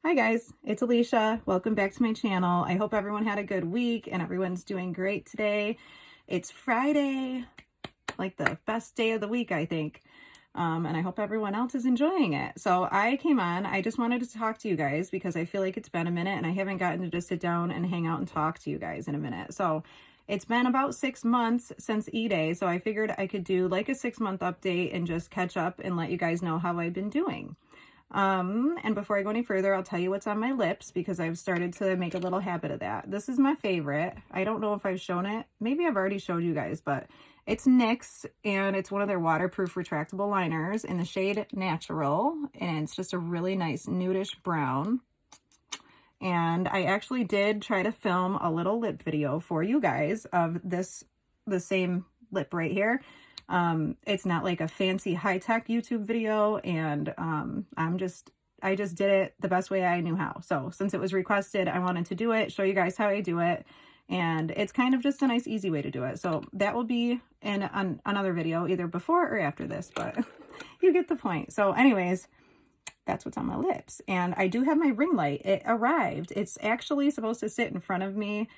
Hi guys, it's Alicia. Welcome back to my channel. I hope everyone had a good week and everyone's doing great today. It's Friday, like the best day of the week, I think. And I hope everyone else is enjoying it. So I came on, I just wanted to talk to you guys because I feel like it's been a minute and I haven't gotten to just sit down and hang out and talk to you guys in a minute. So it's been about 6 months since E-Day, so I figured I could do like a 6-month update and just catch up and let you guys know how I've been doing. And before I go any further, I'll tell you what's on my lips because I've started to make a little habit of that. This is my favorite. I don't know if I've shown it. Maybe I've already showed you guys, but it's NYX and it's one of their waterproof retractable liners in the shade Natural. And it's just a really nice nudish brown. And I actually did try to film a little lip video for you guys of the same lip right here. It's not like a fancy high-tech YouTube video, and I just did it the best way I knew how. So since it was requested, I wanted to do it, show you guys how I do it, and it's kind of just a nice easy way to do it. So that will be in another video either before or after this, but you get the point. So anyways, that's what's on my lips. And I do have my ring light. It arrived. It's actually supposed to sit in front of me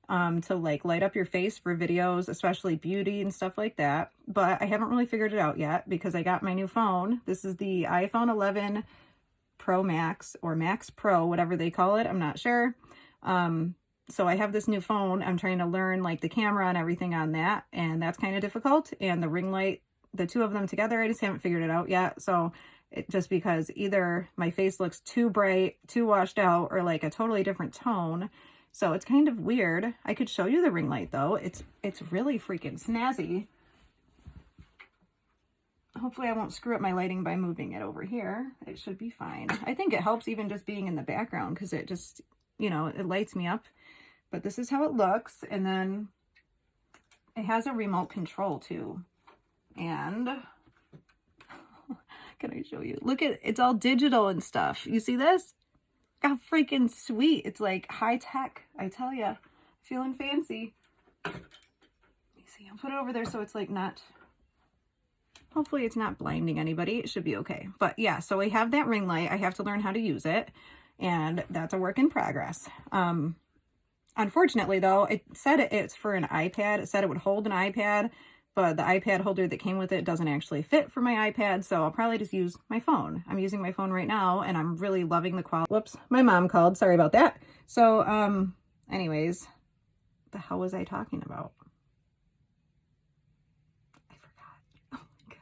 to like light up your face for videos, especially beauty and stuff like that. But I haven't really figured it out yet because I got my new phone. This is the iPhone 11 Pro Max or Max Pro, whatever they call it. I'm not sure. So I have this new phone. I'm trying to learn like the camera and everything on that. And that's kind of difficult. And the ring light, the two of them together, I just haven't figured it out yet. So just because either my face looks too bright, too washed out, or like a totally different tone. So it's kind of weird. I could show you the ring light though. It's really freaking snazzy. Hopefully I won't screw up my lighting by moving it over here. It should be fine. I think it helps even just being in the background because it just, you know, it lights me up. But this is how it looks. And then it has a remote control too. And can I show you? Look at, it's all digital and stuff. You see this? How freaking sweet. It's like high tech, I tell ya. Feeling fancy. Let me see, I'll put it over there so it's like not, hopefully it's not blinding anybody. It should be okay. But yeah, so I have that ring light. I have to learn how to use it. And that's a work in progress. Unfortunately though, it said it's for an iPad. It said it would hold an iPad, but the iPad holder that came with it doesn't actually fit for my iPad, so I'll probably just use my phone. I'm using my phone right now, and I'm really loving the quality. Whoops, my mom called. Sorry about that. So, anyways, what the hell was I talking about? I forgot. Oh my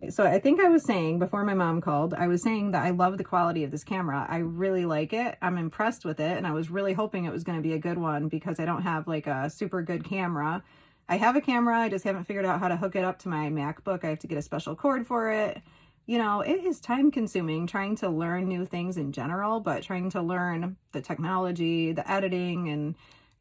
God. So I think I was saying, before my mom called, I was saying that I love the quality of this camera. I really like it. I'm impressed with it, and I was really hoping it was going to be a good one because I don't have like a super good camera. I have a camera, I just haven't figured out how to hook it up to my MacBook. I have to get a special cord for it. You know, it is time consuming trying to learn new things in general, but trying to learn the technology, the editing, and,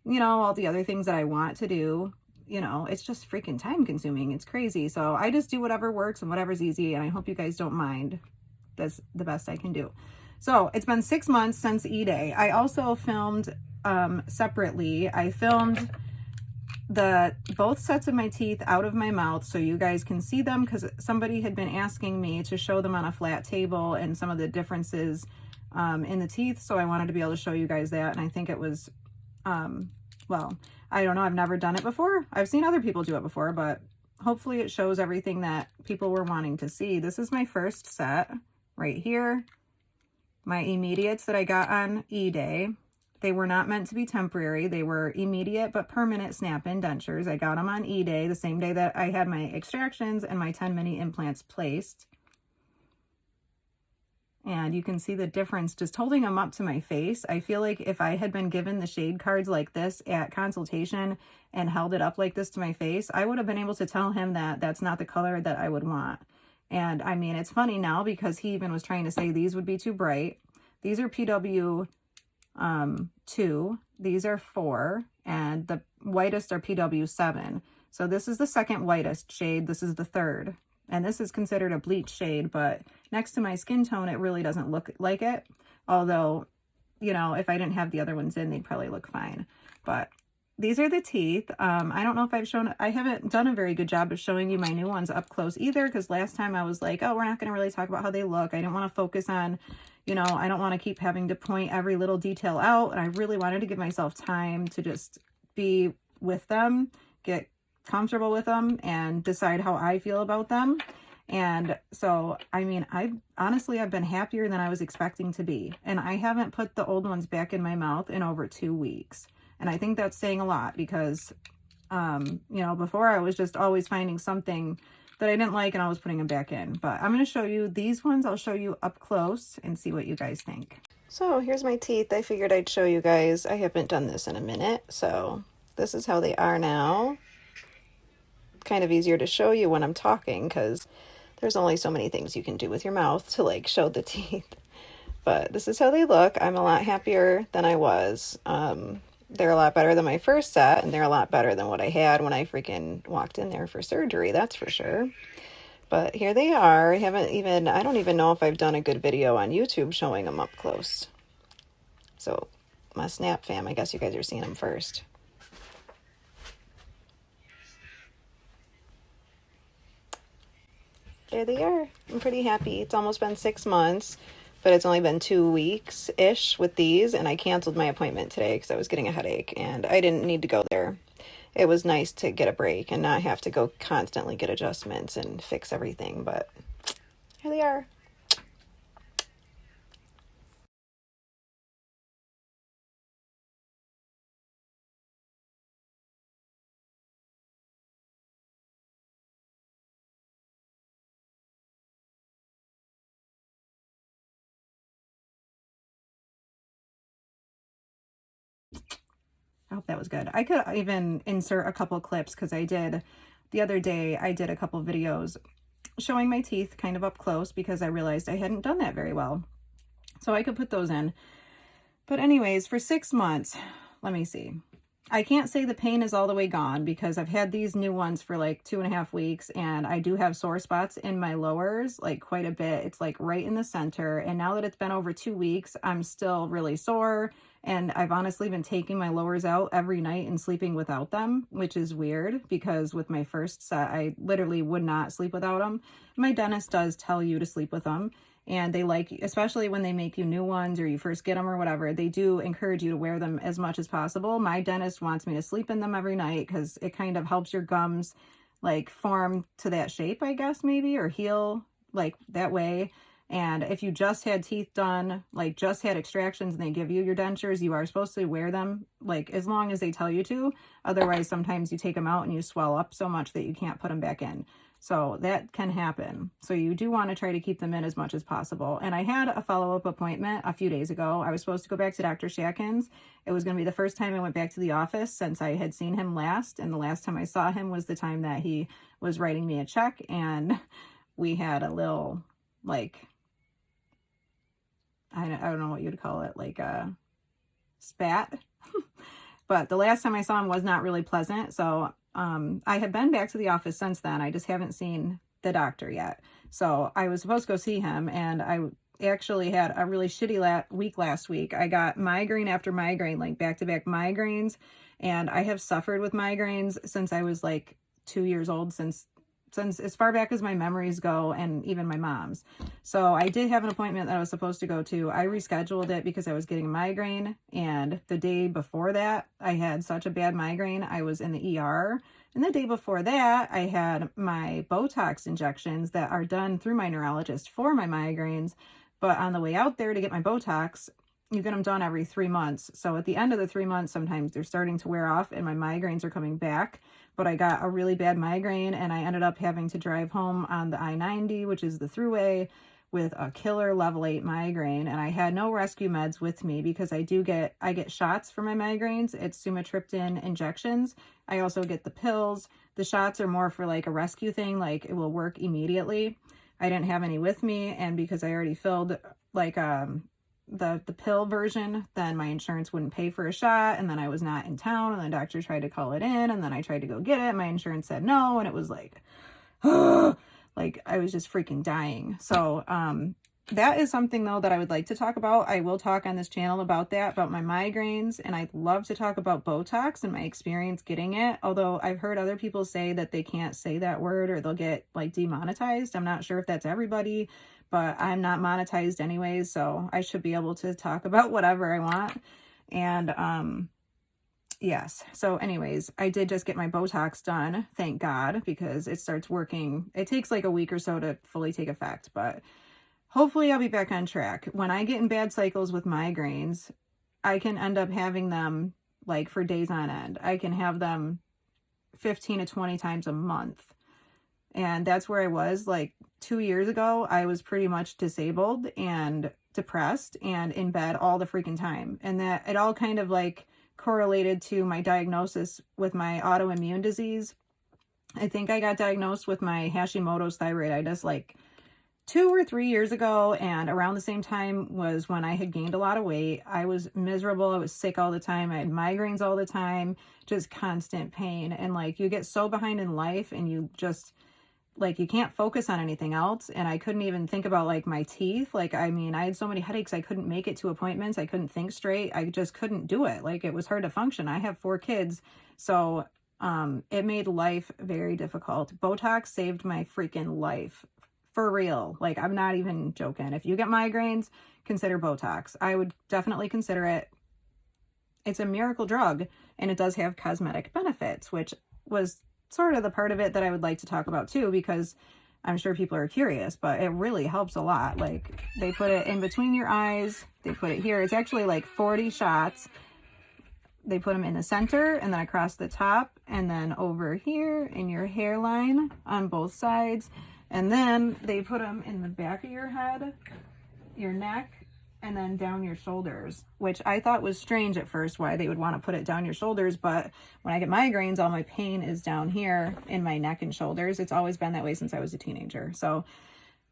you know, all the other things that I want to do. You know, it's just freaking time consuming. It's crazy. So I just do whatever works and whatever's easy, and I hope you guys don't mind. That's the best I can do. So it's been 6 months since E-Day. I also filmed separately. I filmed both sets of my teeth out of my mouth so you guys can see them because somebody had been asking me to show them on a flat table and some of the differences in the teeth. So I wanted to be able to show you guys that. And I think it was, well, I don't know. I've never done it before. I've seen other people do it before, but hopefully it shows everything that people were wanting to see. This is my first set right here. My immediates that I got on E-Day. They were not meant to be temporary. They were immediate but permanent snap-in dentures. I got them on E-Day, the same day that I had my extractions and my 10 mini implants placed. And you can see the difference just holding them up to my face. I feel like if I had been given the shade cards like this at consultation and held it up like this to my face, I would have been able to tell him that that's not the color that I would want. And I mean, it's funny now because he even was trying to say these would be too bright. These are PW 2, these are 4, and the whitest are PW 7. So this is the second whitest shade, this is the third, and this is considered a bleach shade, but next to my skin tone it really doesn't look like it, although, you know, if I didn't have the other ones in, they'd probably look fine. But these are the teeth. I don't know if I haven't done a very good job of showing you my new ones up close either, because last time I was like, oh, we're not going to really talk about how they look. I didn't want to focus on, you know, I don't want to keep having to point every little detail out. And I really wanted to give myself time to just be with them, get comfortable with them, and decide how I feel about them. And so, I mean, I've been happier than I was expecting to be. And I haven't put the old ones back in my mouth in over 2 weeks. And I think that's saying a lot because, you know, before I was just always finding something that I didn't like and I was putting them back in. But I'm going to show you these ones. I'll show you up close and see what you guys think. So here's my teeth. I figured I'd show you guys. I haven't done this in a minute. So this is how they are now. Kind of easier to show you when I'm talking because there's only so many things you can do with your mouth to like show the teeth. But this is how they look. I'm a lot happier than I was. They're a lot better than my first set, and they're a lot better than what I had when I freaking walked in there for surgery, that's for sure. But here they are. I don't even know if I've done a good video on YouTube showing them up close. So, my Snap fam, I guess you guys are seeing them first. There they are. I'm pretty happy. It's almost been 6 months. But it's only been 2 weeks-ish with these, and I canceled my appointment today because I was getting a headache, and I didn't need to go there. It was nice to get a break and not have to go constantly get adjustments and fix everything, but here they are. I hope that was good. I could even insert a couple clips because the other day I did a couple videos showing my teeth kind of up close because I realized I hadn't done that very well. So I could put those in. But anyways, for 6 months, let me see. I can't say the pain is all the way gone because I've had these new ones for like 2.5 weeks and I do have sore spots in my lowers, like quite a bit. It's like right in the center. And now that it's been over 2 weeks, I'm still really sore. And I've honestly been taking my lowers out every night and sleeping without them, which is weird because with my first set, I literally would not sleep without them. My dentist does tell you to sleep with them. And they like, especially when they make you new ones or you first get them or whatever, they do encourage you to wear them as much as possible. My dentist wants me to sleep in them every night because it kind of helps your gums like form to that shape, I guess, maybe, or heal like that way. And if you just had teeth done, like just had extractions and they give you your dentures, you are supposed to wear them like as long as they tell you to. Otherwise, sometimes you take them out and you swell up so much that you can't put them back in. So that can happen. So you do want to try to keep them in as much as possible. And I had a follow-up appointment a few days ago. I was supposed to go back to Dr. Shatkins. It was going to be the first time I went back to the office since I had seen him last. And the last time I saw him was the time that he was writing me a check. And we had a little, like, I don't know what you'd call it, like a spat. But the last time I saw him was not really pleasant. So I have been back to the office since then. I just haven't seen the doctor yet. So I was supposed to go see him, and I actually had a really shitty week last week. I got migraine after migraine, like back-to-back migraines, and I have suffered with migraines since I was like 2 years old, since as far back as my memories go, and even my mom's. So I did have an appointment that I was supposed to go to. I rescheduled it because I was getting a migraine, and the day before that, I had such a bad migraine, I was in the ER. And the day before that, I had my Botox injections that are done through my neurologist for my migraines. But on the way out there to get my Botox, you get them done every 3 months. So at the end of the 3 months, sometimes they're starting to wear off and my migraines are coming back. But I got a really bad migraine and I ended up having to drive home on the I-90, which is the thruway, with a killer level 8 migraine. And I had no rescue meds with me because I get shots for my migraines. It's sumatriptan injections. I also get the pills. The shots are more for like a rescue thing, like it will work immediately. I didn't have any with me, and because I already filled like the pill version, then my insurance wouldn't pay for a shot, and then I was not in town, and the doctor tried to call it in, and then I tried to go get it. My insurance said no, and it was like, like I was just freaking dying. So that is something though that I would like to talk about. I will talk on this channel about that, about my migraines, and I'd love to talk about Botox and my experience getting it. Although I've heard other people say that they can't say that word or they'll get like demonetized. I'm not sure if that's everybody, but I'm not monetized anyways, so I should be able to talk about whatever I want. And yes, so anyways, I did just get my Botox done, thank God, because it starts working. It takes like a week or so to fully take effect, but hopefully I'll be back on track. When I get in bad cycles with migraines, I can end up having them like for days on end. I can have them 15 to 20 times a month. And that's where I was like 2 years ago. I was pretty much disabled and depressed and in bed all the freaking time. And that it all kind of like correlated to my diagnosis with my autoimmune disease. I think I got diagnosed with my Hashimoto's thyroiditis like 2 or 3 years ago, and around the same time was when I had gained a lot of weight. I was miserable. I was sick all the time. I had migraines all the time, just constant pain. And like you get so behind in life and you just like you can't focus on anything else. And I couldn't even think about like my teeth. Like, I mean, I had so many headaches. I couldn't make it to appointments. I couldn't think straight. I just couldn't do it. Like it was hard to function. I have 4 kids. So it made life very difficult. Botox saved my freaking life. For real. Like, I'm not even joking. If you get migraines, consider Botox. I would definitely consider it. It's a miracle drug, and it does have cosmetic benefits, which was sort of the part of it that I would like to talk about too, because I'm sure people are curious, but it really helps a lot. Like, they put it in between your eyes. They put it here. It's actually like 40 shots. They put them in the center and then across the top and then over here in your hairline on both sides. And then they put them in the back of your head, your neck, and then down your shoulders, which I thought was strange at first why they would want to put it down your shoulders. But when I get migraines, all my pain is down here in my neck and shoulders. It's always been that way since I was a teenager. So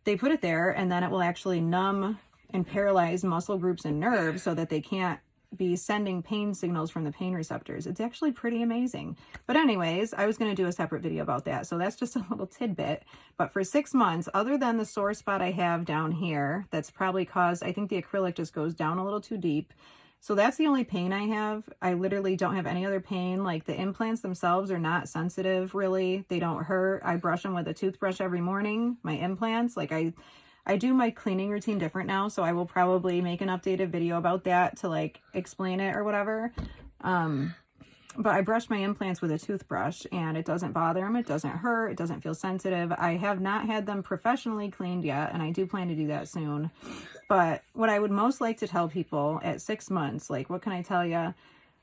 they put it there, and then it will actually numb and paralyze muscle groups and nerves so that they can't be sending pain signals from the pain receptors. It's actually pretty amazing. But anyways, I was going to do a separate video about that. So that's just a little tidbit. But for 6 months, other than the sore spot I have down here, that's probably caused, I think the acrylic just goes down a little too deep. So that's the only pain I have. I literally don't have any other pain. Like the implants themselves are not sensitive really. They don't hurt. I brush them with a toothbrush every morning, my implants. Like I do my cleaning routine different now, so I will probably make an updated video about that to like explain it or whatever. But I brush my implants with a toothbrush and it doesn't bother them. It doesn't hurt. It doesn't feel sensitive. I have not had them professionally cleaned yet, and I do plan to do that soon. But what I would most like to tell people at 6 months, like what can I tell you?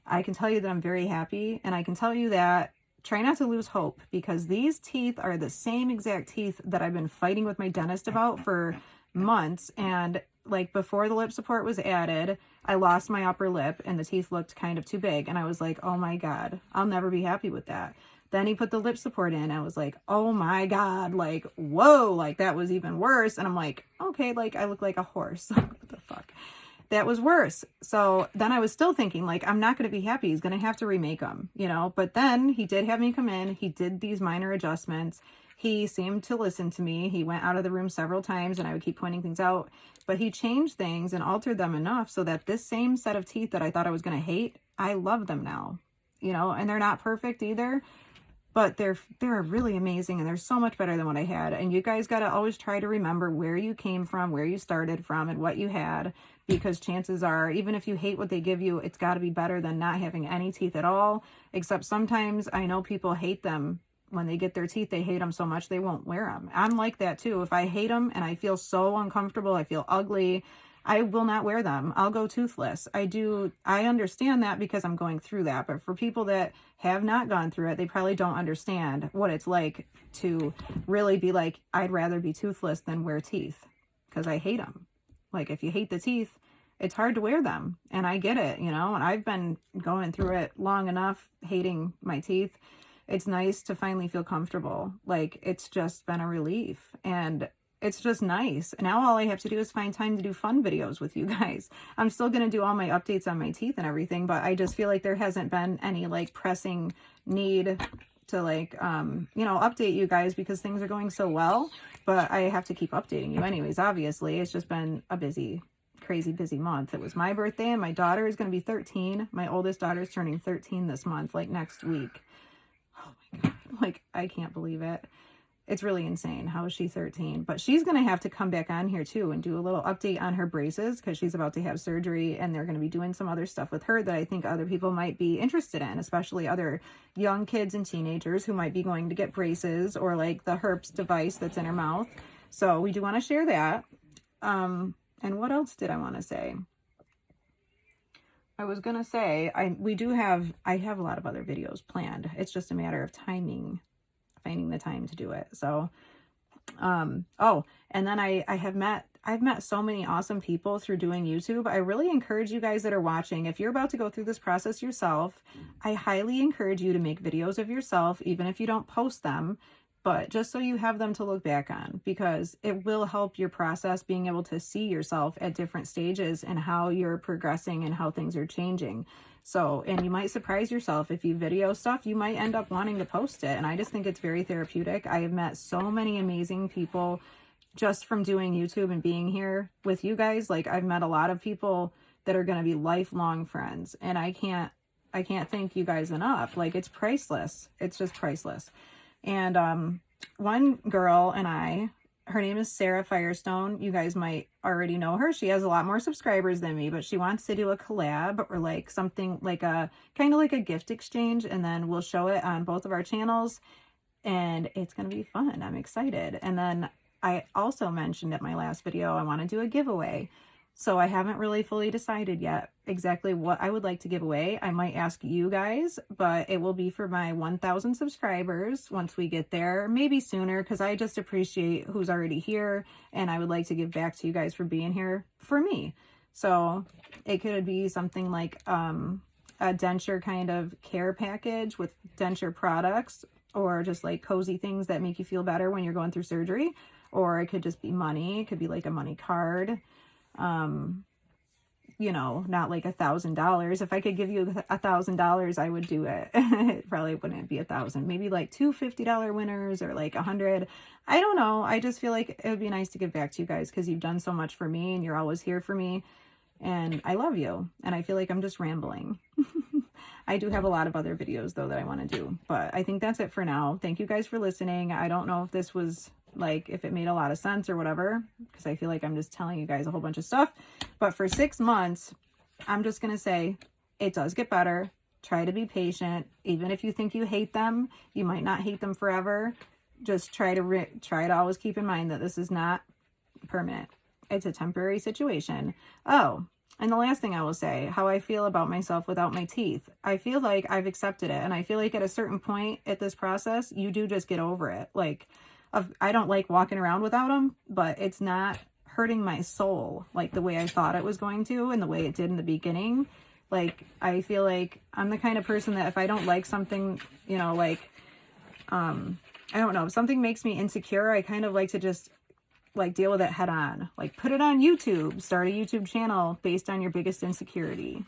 I can tell you that I'm very happy, and I can tell you that try not to lose hope, because these teeth are the same exact teeth that I've been fighting with my dentist about for months. And like before the lip support was added, I lost my upper lip and the teeth looked kind of too big. And I was like, oh my God, I'll never be happy with that. Then he put the lip support in. I was like, oh my God, like, whoa, like that was even worse. And I'm like, okay, like I look like a horse. What the fuck? That was worse. So then I was still thinking, like, I'm not going to be happy. He's going to have to remake them, you know. But then he did have me come in. He did these minor adjustments. He seemed to listen to me. He went out of the room several times and I would keep pointing things out. But he changed things and altered them enough so that this same set of teeth that I thought I was going to hate, I love them now, you know. And they're not perfect either, but they're really amazing, and they're so much better than what I had. And you guys got to always try to remember where you came from, where you started from, and what you had, because chances are, even if you hate what they give you, it's got to be better than not having any teeth at all. Except sometimes I know people hate them. When they get their teeth, they hate them so much they won't wear them. I'm like that too. If I hate them and I feel so uncomfortable, I feel ugly, I will not wear them. I'll go toothless. I understand that because I'm going through that. But for people that have not gone through it, they probably don't understand what it's like to really be like, I'd rather be toothless than wear teeth, because I hate them. Like, if you hate the teeth, it's hard to wear them. And I get it, you know, and I've been going through it long enough, hating my teeth. It's nice to finally feel comfortable. Like, it's just been a relief. And it's just nice. Now all I have to do is find time to do fun videos with you guys. I'm still going to do all my updates on my teeth and everything, but I just feel like there hasn't been any like pressing need to like, you know, update you guys because things are going so well. But I have to keep updating you anyways, obviously. It's just been a busy, crazy busy month. It was my birthday and my daughter is going to be 13. My oldest daughter is turning 13 this month, like next week. Oh my God. Like, I can't believe it. it's really insane. How is she 13? But she's going to have to come back on here too and do a little update on her braces, because she's about to have surgery and they're going to be doing some other stuff with her that I think other people might be interested in, especially other young kids and teenagers who might be going to get braces, or like the herpes device that's in her mouth. So we do want to share that. And what else did I want to say? I was going to say, I have a lot of other videos planned. It's just a matter of timing, finding the time to do it. So, oh, and then I've met so many awesome people through doing YouTube. I really encourage you guys that are watching, if you're about to go through this process yourself, I highly encourage you to make videos of yourself, even if you don't post them, but just so you have them to look back on, because it will help your process, being able to see yourself at different stages and how you're progressing and how things are changing. So, and you might surprise yourself if you video stuff, you might end up wanting to post it. And I just think it's very therapeutic. I have met so many amazing people just from doing YouTube and being here with you guys. Like, I've met a lot of people that are going to be lifelong friends, and I can't thank you guys enough. Like, it's priceless. It's just priceless. And one girl and I, her name is Sarah Firestone. You guys might already know her. She has a lot more subscribers than me, but she wants to do a collab, or like something like a kind of like a gift exchange, and then we'll show it on both of our channels, and it's going to be fun. I'm excited. And then I also mentioned at my last video, I want to do a giveaway. So I haven't really fully decided yet exactly what I would like to give away. I might ask you guys, but it will be for my 1,000 subscribers once we get there, maybe sooner, because I just appreciate who's already here, and I would like to give back to you guys for being here for me. So it could be something like a denture kind of care package with denture products, or just like cozy things that make you feel better when you're going through surgery. Or it could just be money. It could be like a money card. You know, not like $1,000. If I could give you $1,000, I would do it. It probably wouldn't be 1,000, maybe like two $50 winners, or like 100. I don't know. I just feel like it would be nice to give back to you guys, because you've done so much for me and you're always here for me, and I love you. And I feel like I'm just rambling. I do have a lot of other videos though that I want to do, but I think that's it for now. Thank you guys for listening. I don't know if this was like, if it made a lot of sense or whatever, because I feel like I'm just telling you guys a whole bunch of stuff. But for 6 months, I'm just going to say it does get better. Try to be patient. Even if you think you hate them, you might not hate them forever. Just try to always keep in mind that this is not permanent. It's a temporary situation. Oh, and the last thing I will say, how I feel about myself without my teeth. I feel like I've accepted it. And I feel like at a certain point at this process, you do just get over it. Like, I don't like walking around without them, but it's not hurting my soul like the way I thought it was going to, and the way it did in the beginning. Like, I feel like I'm the kind of person that if I don't like something, you know, like, I don't know, if something makes me insecure, I kind of like to just like deal with it head on. Like, put it on YouTube, start a YouTube channel based on your biggest insecurity.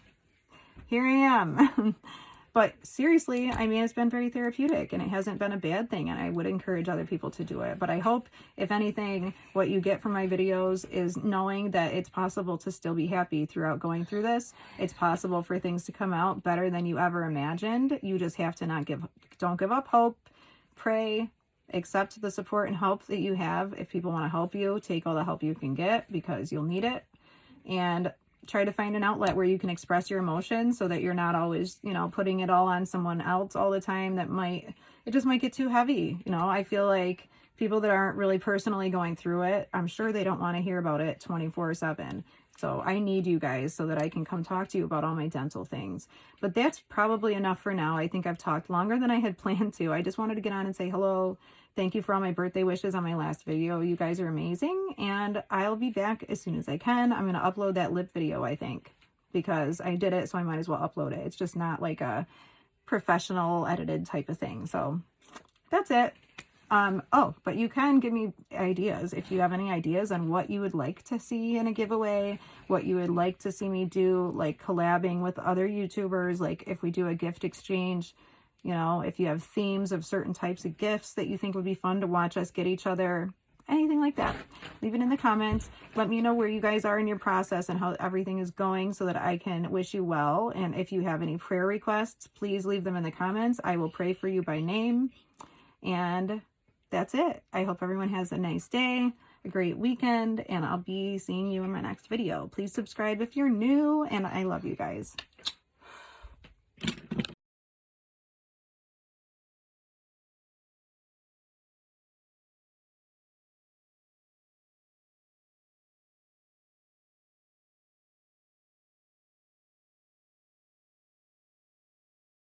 Here I am. But seriously, I mean, it's been very therapeutic, and it hasn't been a bad thing, and I would encourage other people to do it. But I hope, if anything, what you get from my videos is knowing that it's possible to still be happy throughout going through this. It's possible for things to come out better than you ever imagined. You just have to don't give up hope, pray, accept the support and help that you have. If people want to help you, take all the help you can get, because you'll need it. And try to find an outlet where you can express your emotions, so that you're not always, you know, putting it all on someone else all the time. It just might get too heavy. You know, I feel like people that aren't really personally going through it, I'm sure they don't want to hear about it 24/7. So I need you guys so that I can come talk to you about all my dental things. But that's probably enough for now. I think I've talked longer than I had planned to. I just wanted to get on and say hello. Thank you for all my birthday wishes on my last video. You guys are amazing. And I'll be back as soon as I can. I'm going to upload that lip video, I think, because I did it, so I might as well upload it. It's just not like a professional edited type of thing. So that's it. Oh, but you can give me ideas if you have any ideas on what you would like to see in a giveaway, what you would like to see me do, like collabing with other YouTubers, like if we do a gift exchange. You know, if you have themes of certain types of gifts that you think would be fun to watch us get each other, anything like that, leave it in the comments. Let me know where you guys are in your process and how everything is going, so that I can wish you well. And if you have any prayer requests, please leave them in the comments. I will pray for you by name. And that's it. I hope everyone has a nice day, a great weekend, and I'll be seeing you in my next video. Please subscribe if you're new, and I love you guys.